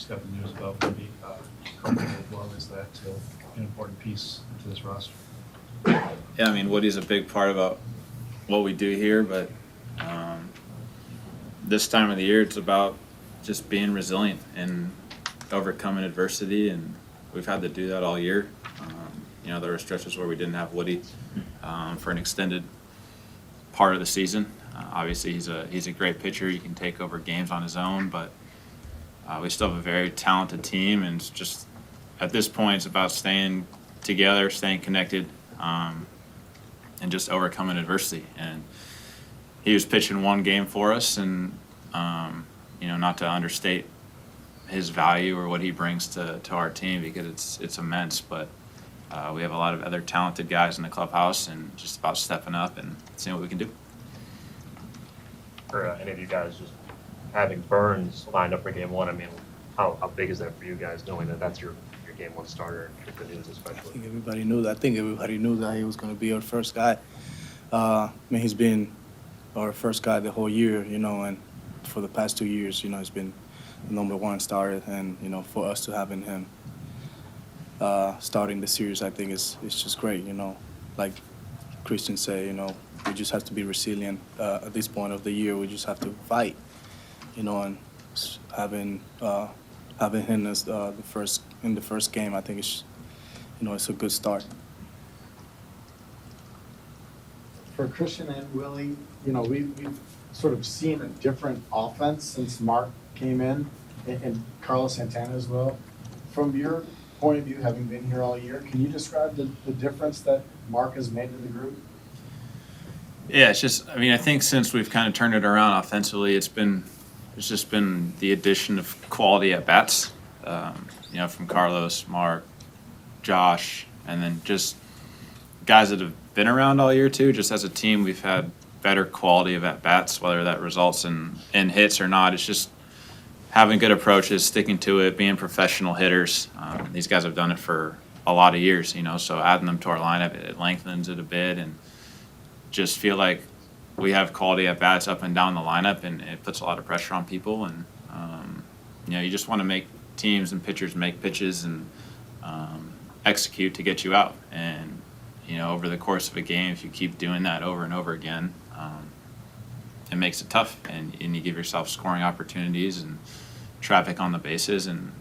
just got the news about Willy coming as well. Is that an important piece to this roster? Yeah, I mean, Woody's a big part about what we do here, but this time of the year, it's about just being resilient and overcoming adversity, and we've had to do that all year. There were stretches where we didn't have Woody for an extended part of the season. Obviously, he's a great pitcher. He can take over games on his own, but we still have a very talented team, and it's just at this point, it's about staying together, staying connected, and just overcoming adversity. And he was pitching one game for us, and not to understate his value or what he brings to our team, because it's immense. But we have a lot of other talented guys in the clubhouse, and just about stepping up and seeing what we can do. For any of you guys, just having Burns lined up for game one, I mean, how big is that for you guys, knowing that that's your game one starter, with the news especially? I think everybody knew that. I think everybody knew that he was going to be our first guy. He's been our first guy the whole year, and for the past 2 years, he's been the number one starter. And, for us to having him starting the series, I think is just great, Like Christian said, we just have to be resilient. At this point of the year, we just have to fight, and having him as the first game, I think it's a good start. For Christian and Willy, we've sort of seen a different offense since Mark came in, and Carlos Santana as well. From your point of view, having been here all year, can you describe the difference that Mark has made to the group? Yeah, it's just, I think since we've kind of turned it around offensively, it's just been the addition of quality at bats, from Carlos, Mark, Josh, and then just guys that have been around all year too. Just as a team, we've had better quality of at bats, whether that results in hits or not. It's just having good approaches, sticking to it, being professional hitters. These guys have done it for a lot of years, so adding them to our lineup, it lengthens it a bit, and just feel like we have quality at bats up and down the lineup, and it puts a lot of pressure on people. And you just want to make teams and pitchers make pitches and execute to get you out. And over the course of a game, if you keep doing that over and over again, it makes it tough, and you give yourself scoring opportunities and traffic on the bases. And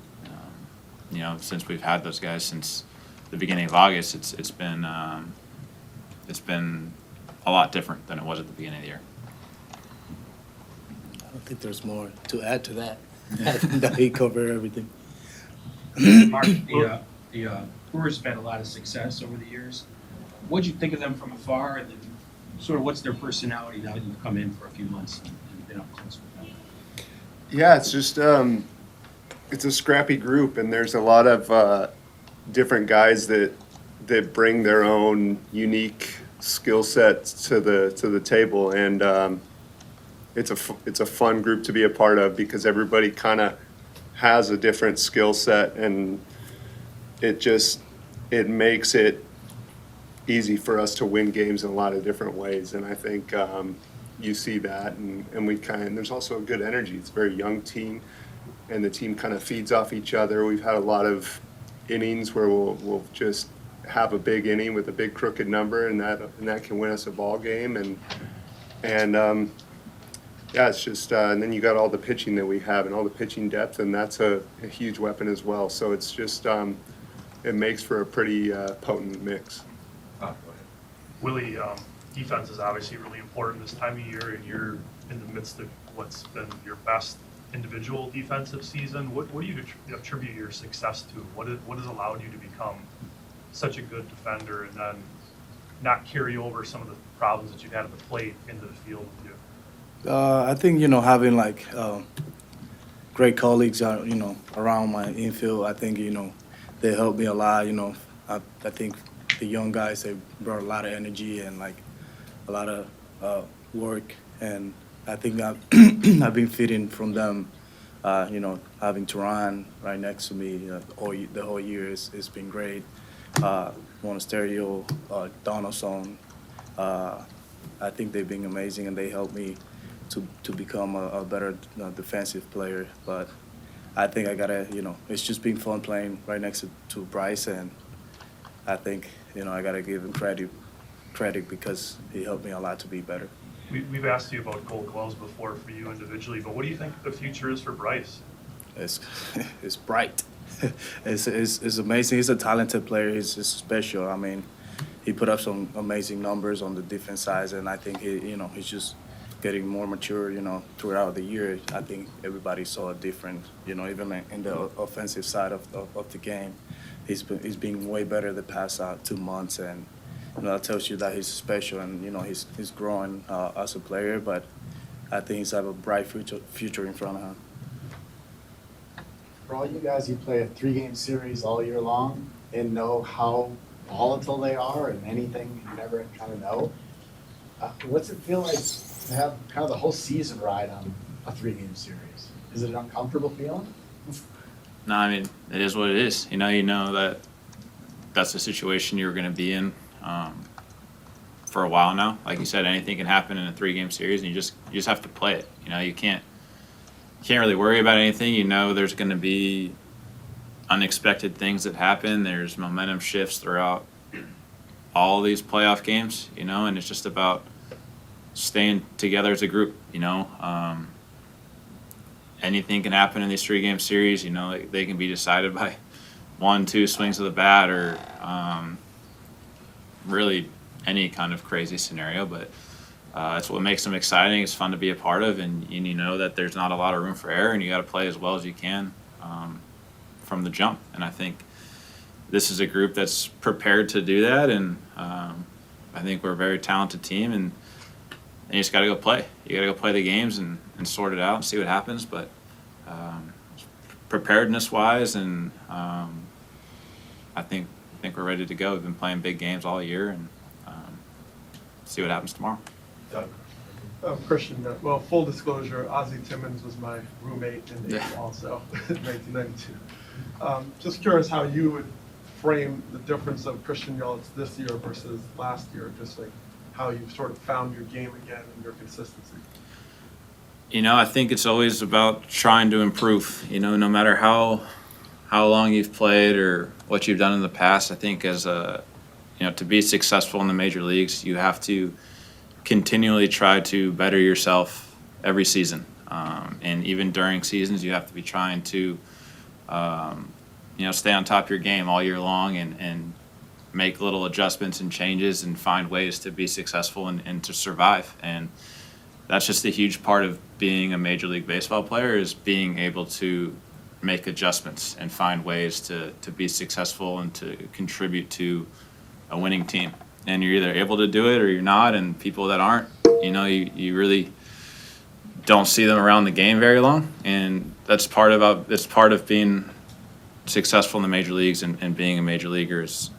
since we've had those guys since the beginning of August, it's been a lot different than it was at the beginning of the year. I don't think there's more to add to that. I think that he covered everything. Mark, the Brewers have had a lot of success over the years. What'd you think of them from afar, and then sort of what's their personality now that you've come in for a few months and been up close with them? Yeah, it's just it's a scrappy group, and there's a lot of different guys that bring their own unique skill sets to the table, and it's a fun group to be a part of, because everybody kind of has a different skill set, and it makes it easy for us to win games in a lot of different ways. And I think you see that, and there's also a good energy. It's a very young team, and the team kind of feeds off each other. We've had a lot of innings where we'll just have a big inning with a big crooked number, and that can win us a ball game. And it's just and then you got all the pitching that we have and all the pitching depth, and that's a huge weapon as well. So it's just it makes for a pretty potent mix. Willy, defense is obviously really important this time of year, and you're in the midst of what's been your best individual defensive season. What do you attribute your success to? What has allowed you to become such a good defender, and then not carry over some of the problems that you've had at the plate into the field with you? I think, having great colleagues, around my infield, I think, they helped me a lot. I think the young guys, they brought a lot of energy and a lot of work, and I think I've been feeding from them. Having Tehran right next to me the whole year has been great. Monasterio, Donaldson, I think they've been amazing, and they helped me to become a better defensive player. But I think I gotta, it's just been fun playing right next to Bryce, and I think, I gotta give him credit because he helped me a lot to be better. We've asked you about Gold Gloves before for you individually, but what do you think the future is for Bryce? It's it's bright. It's amazing. He's a talented player. He's special. I mean, he put up some amazing numbers on the defense side, and I think he's just getting more mature. Throughout the year, I think everybody saw a difference. Even in the offensive side of the game, he's been way better the past 2 months, and that tells you that he's special, and he's growing as a player. But I think he's have a bright future in front of him. For all you guys, you play a 3-game series all year long and know how volatile they are and anything you never kind of know. What's it feel like to have kind of the whole season ride on a 3-game series? Is it an uncomfortable feeling? No, I mean, it is what it is. You know that that's the situation you're going to be in for a while now. Like you said, anything can happen in a 3-game series, and you just have to play it. You can't really worry about anything. There's going to be unexpected things that happen. There's momentum shifts throughout all these playoff games, and it's just about staying together as a group. Anything can happen in these 3-game series. They can be decided by 1-2 swings of the bat or really any kind of crazy scenario, but that's what makes them exciting. It's fun to be a part of, and you know that there's not a lot of room for error, and you got to play as well as you can from the jump. And I think this is a group that's prepared to do that, and I think we're a very talented team, and you just got to go play. You got to go play the games and sort it out and see what happens. But preparedness-wise, and I think we're ready to go. We've been playing big games all year, and see what happens tomorrow. Christian, well, full disclosure, Ozzie Timmons was my roommate in Yeah. also in 1992. Just curious how you would frame the difference of Christian Yelich this year versus last year, just like how you've sort of found your game again and your consistency. I think it's always about trying to improve. No matter how long you've played or what you've done in the past, I think as to be successful in the major leagues, you have to continually try to better yourself every season. And even during seasons, you have to be trying to, stay on top of your game all year long and make little adjustments and changes and find ways to be successful and to survive. And that's just a huge part of being a Major League Baseball player, is being able to make adjustments and find ways to be successful and to contribute to a winning team. And you're either able to do it or you're not, and people that aren't, you really don't see them around the game very long. And that's part of being successful in the major leagues and being a major leaguer is,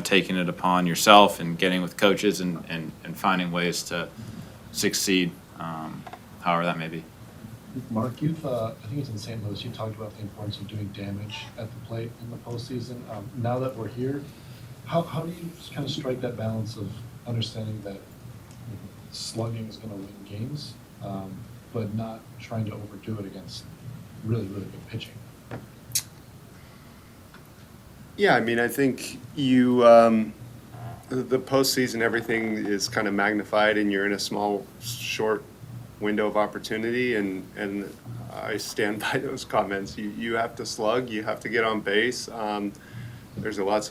taking it upon yourself and getting with coaches and finding ways to succeed, however that may be. Mark, I think it's in St. Louis, you talked about the importance of doing damage at the plate in the postseason. Now that we're here, how do you kind of strike that balance of understanding that slugging is going to win games, but not trying to overdo it against really, really good pitching? Yeah, I mean, I think the postseason, everything is kind of magnified, and you're in a small, short window of opportunity, and I stand by those comments. You have to slug, you have to get on base. There's a lot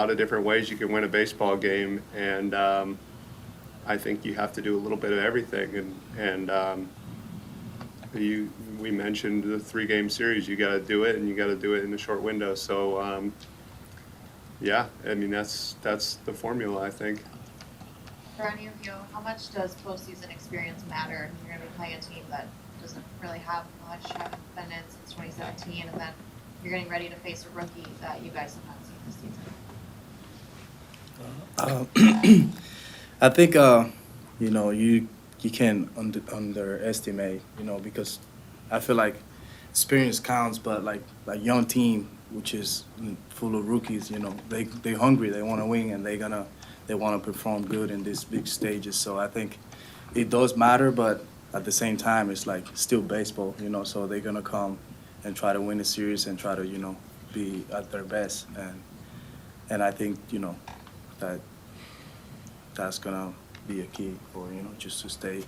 of different ways you can win a baseball game, and I think you have to do a little bit of everything. And we mentioned the 3-game series. You got to do it, and you got to do it in a short window. So yeah, I mean that's the formula, I think. For any of you, how much does postseason experience matter? You're going to be playing a team that doesn't really have much, haven't been in since 2017, and then you're getting ready to face a rookie that you guys have not seen this season. I think you can't underestimate, because I feel like experience counts, but like young team, which is full of rookies, they're hungry, they want to win, and they want to perform good in these big stages. So I think it does matter, but at the same time, it's like still baseball, so they're gonna come and try to win the series and try to, be at their best. And I think, that's gonna be a key for, just to stay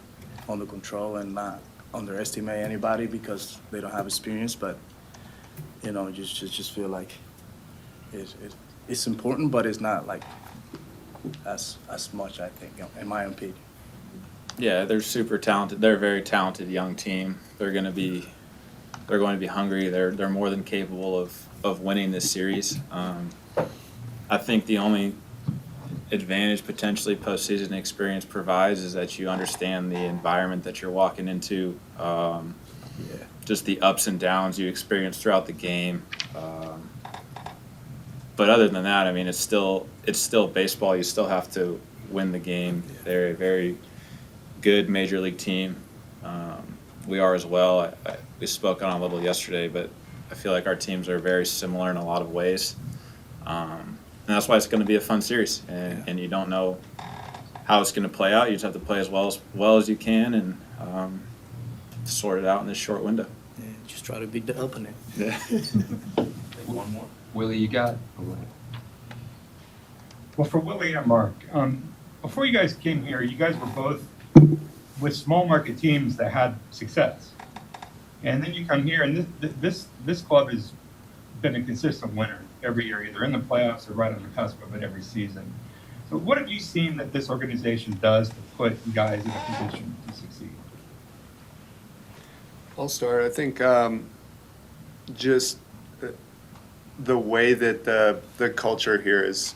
under control and not underestimate anybody because they don't have experience. But, just feel like it's important, but it's not like as much, I think, in my opinion. Yeah, they're super talented. They're a very talented young team. They're going to be hungry. They're more than capable of winning this series. I think the only advantage potentially postseason experience provides is that you understand the environment that you're walking into, just the ups and downs you experience throughout the game. But other than that, I mean, it's still baseball. You still have to win the game. They're a very good major league team. We are as well. We spoke on it a little yesterday, but I feel like our teams are very similar in a lot of ways. And that's why it's going to be a fun series. And you don't know how it's going to play out. You just have to play as well as you can and sort it out in this short window. Yeah, just try to beat the opponent. Yeah. One more. Willie, you got? Well, for Willy and Mark, before you guys came here, you guys were both with small market teams that had success. And then you come here, and this club has been a consistent winner every year, either in the playoffs or right on the cusp of it every season. So what have you seen that this organization does to put guys in a position to succeed? I'll start. I think just the way that the culture here has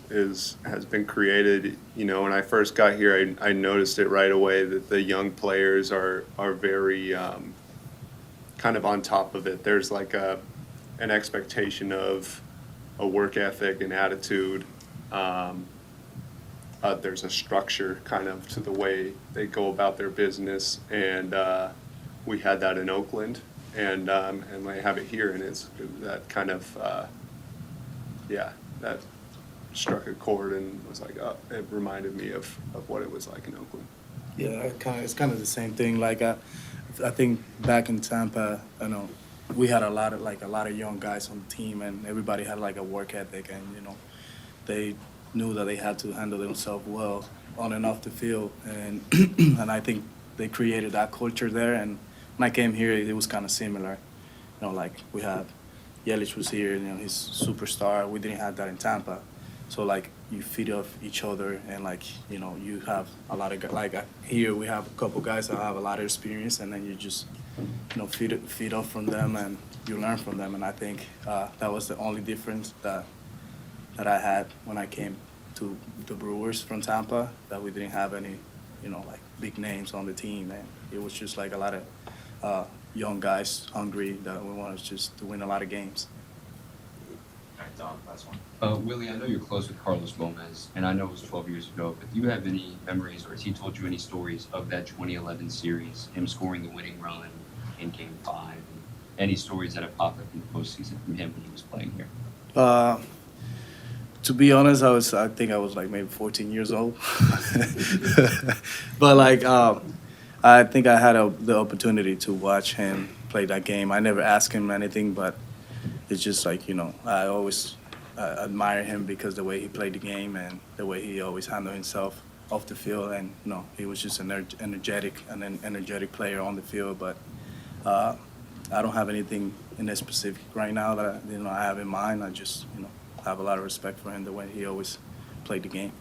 been created. When I first got here, I noticed it right away that the young players are very kind of on top of it. There's like an expectation of a work ethic and attitude. There's a structure kind of to the way they go about their business, and we had that in Oakland, and I have it here, and it's that kind of that struck a chord and was like, it reminded me of what it was like in Oakland. Yeah, it's kind of the same thing. Like I think back in Tampa, we had a lot of young guys on the team, and everybody had like a work ethic, and they knew that they had to handle themselves well on and off the field, and and I think they created that culture there. And when I came here, it was kind of similar. Like we have Yelich was here, he's superstar. We didn't have that in Tampa, so like you feed off each other, and like you have a lot of here we have a couple guys that have a lot of experience, and then you just feed off from them, and you learn from them. And I think that was the only difference that I had when I came to the Brewers from Tampa, that we didn't have any like big names on the team, and it was just like a lot of young guys hungry that we wanted just to win a lot of games. All right, Don, last one. Willie, I know you're close with Carlos Gomez, and I know it was 12 years ago, but do you have any memories, or has he told you any stories of that 2011 series, him scoring the winning run in Game 5, and any stories that have popped up in the postseason from him when he was playing here? To be honest, I think I was like maybe 14 years old. But like, I think I had the opportunity to watch him play that game. I never asked him anything, but it's just like, I always admire him because the way he played the game and the way he always handled himself off the field. And, he was just an energetic player on the field. But I don't have anything in that specific right now that I have in mind. I just, have a lot of respect for him, the way he always played the game.